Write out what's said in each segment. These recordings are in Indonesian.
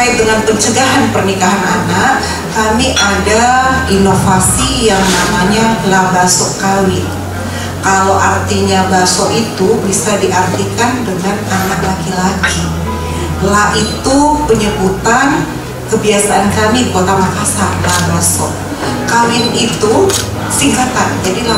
terkait dengan pencegahan pernikahan anak, kami ada inovasi yang namanya labaso kawin. Kalau artinya baso itu bisa diartikan dengan anak laki-laki. La itu penyebutan kebiasaan kami di Kota Makassar, labaso. Kawin itu singkatan, jadi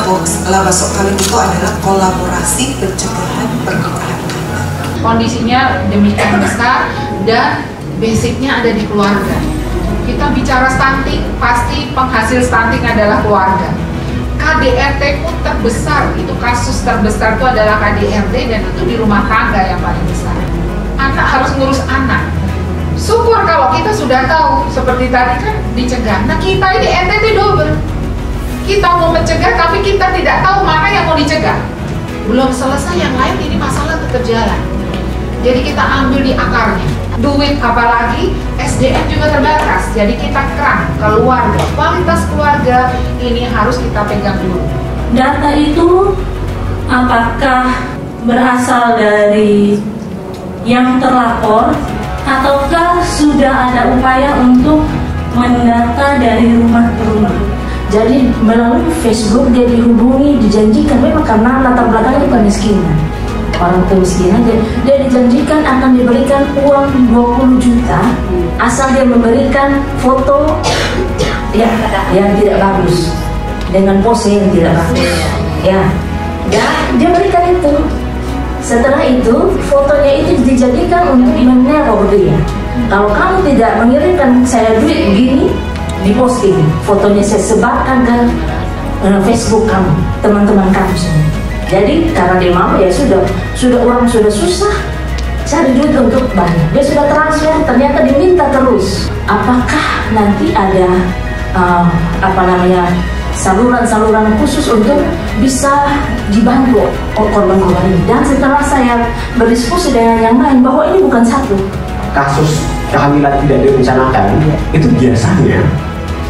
labaso kawin itu adalah kolaborasi pencegahan pernikahan anak. Kondisinya demikian besar dan basicnya ada di keluarga. Kita bicara stunting, pasti penghasil stunting adalah keluarga. KDRT pun terbesar, itu kasus terbesar itu adalah KDRT dan itu di rumah tangga yang paling besar. Anak harus ngurus anak. Syukur kalau kita sudah tahu, seperti tadi kan dicegah. Nah kita ini NTT double. Kita mau mencegah tapi kita tidak tahu mana yang mau dicegah. Belum selesai yang lain, ini masalah tetap jalan. Jadi kita ambil di akarnya. Duit apalagi, SDM juga terbatas. Jadi kita keram keluarga, kualitas keluarga ini harus kita pegang dulu. Data itu apakah berasal dari yang terlapor ataukah sudah ada upaya untuk mendata dari rumah ke rumah? Jadi melalui Facebook dia dihubungi, dijanjikan memang karena latar belakangnya bukan kemiskinan. Orang kemiskinan, dia dijanjikan akan diberikan uang 20 juta asal dia memberikan foto yang tidak bagus dengan pose yang tidak bagus. Ya, dia berikan itu. Setelah itu fotonya itu dijadikan untuk meneror dia. Kalau kamu tidak mengirimkan saya duit begini, diposting fotonya, saya sebarkan ke Facebook kamu, teman-teman kamu semua. Jadi karena dia mau, ya sudah orang sudah susah cari duit untuk bayar, dia sudah transfer, ternyata diminta terus. Apakah nanti ada saluran-saluran khusus untuk bisa dibantu korban-korban ini? Dan setelah saya berdiskusi dengan yang lain bahwa ini bukan satu kasus kehamilan tidak direncanakan, itu biasanya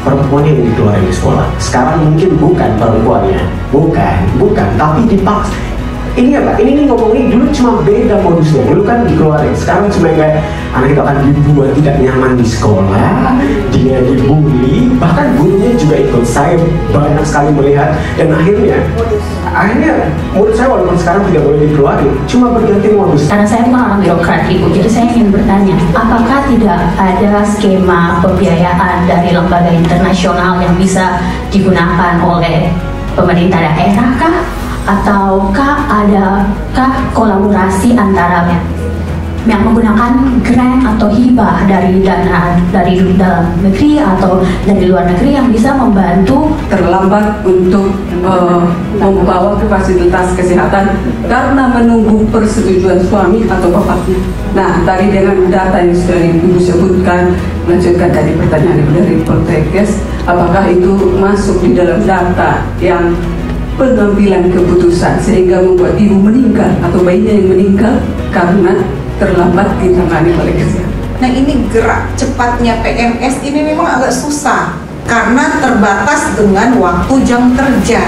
perempuannya yang dikeluarin di sekolah. Sekarang mungkin bukan perempuannya, bukan, tapi dipaksa. Ini apa? Ini ngomongin dulu cuma beda modusnya. Dulu kan dikeluarin, sekarang cuma kayak anak itu akan dibuat tidak nyaman di sekolah, dia dibully, bahkan gurunya juga ikut. Saya banyak sekali melihat dan akhirnya menurut saya walaupun sekarang tidak boleh dikeluarin, cuma berganti modus. Karena saya bukan orang birokrat Ibu, jadi saya ingin bertanya, apakah tidak ada skema pembiayaan dari lembaga internasional yang bisa digunakan oleh pemerintah daerah kah? Ataukah adakah kolaborasi antara yang menggunakan grant atau hibah dari dana dari dalam negeri atau dari luar negeri yang bisa membantu? Terlambat untuk membawa ke fasilitas kesehatan karena menunggu persetujuan suami atau bapaknya. Nah, tadi dengan data yang sudah Ibu sebutkan, melanjutkan tadi pertanyaan Ibu dari Poltekkes, apakah itu masuk di dalam data yang pengambilan keputusan sehingga membuat ibu meninggal atau bayinya yang meninggal karena terlambat ditangani oleh kesehatan? Nah ini gerak cepatnya PMS ini memang agak susah karena terbatas dengan waktu jam kerja.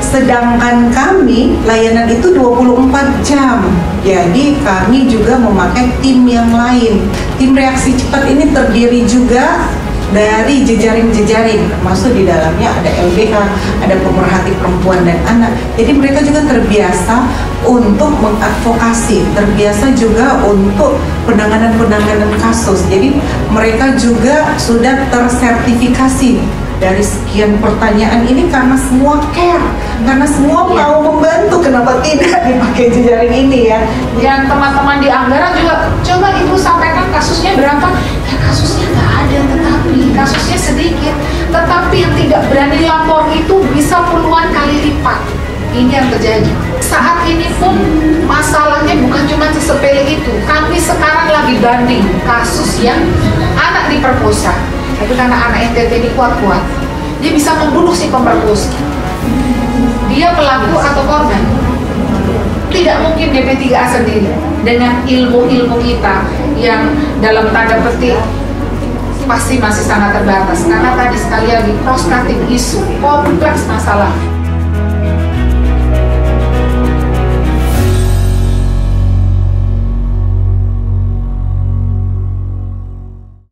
Sedangkan kami layanan itu 24 jam. Jadi kami juga memakai tim yang lain. Tim reaksi cepat ini terdiri juga dari jejaring-jejaring, termasuk di dalamnya ada LBH, ada pemerhati perempuan dan anak. Jadi mereka juga terbiasa untuk mengadvokasi, terbiasa juga untuk penanganan kasus. Jadi mereka juga sudah tersertifikasi dari sekian pertanyaan ini karena semua care, karena semua mau membantu. Kenapa tidak dipakai jejaring ini ya? Yang teman-teman di anggaran juga coba Ibu sampaikan kasusnya berapa? Ya kasusnya nggak ada, tetapi kasusnya sedikit. Tetapi yang tidak berani lapor itu bisa puluhan kali lipat. Ini yang terjadi. Saat ini pun masalahnya bukan cuma sesepele itu. Kami sekarang lagi banding kasus yang anak diperkosa. Tapi karena anak NTT ini kuat-kuat, dia bisa membunuh si pemerkosa. Dia pelaku atau korban. Tidak mungkin DP3A sendiri dengan ilmu-ilmu kita yang dalam tanda petik pasti masih sangat terbatas. Karena tadi sekali lagi prostrating isu, kompleks masalah.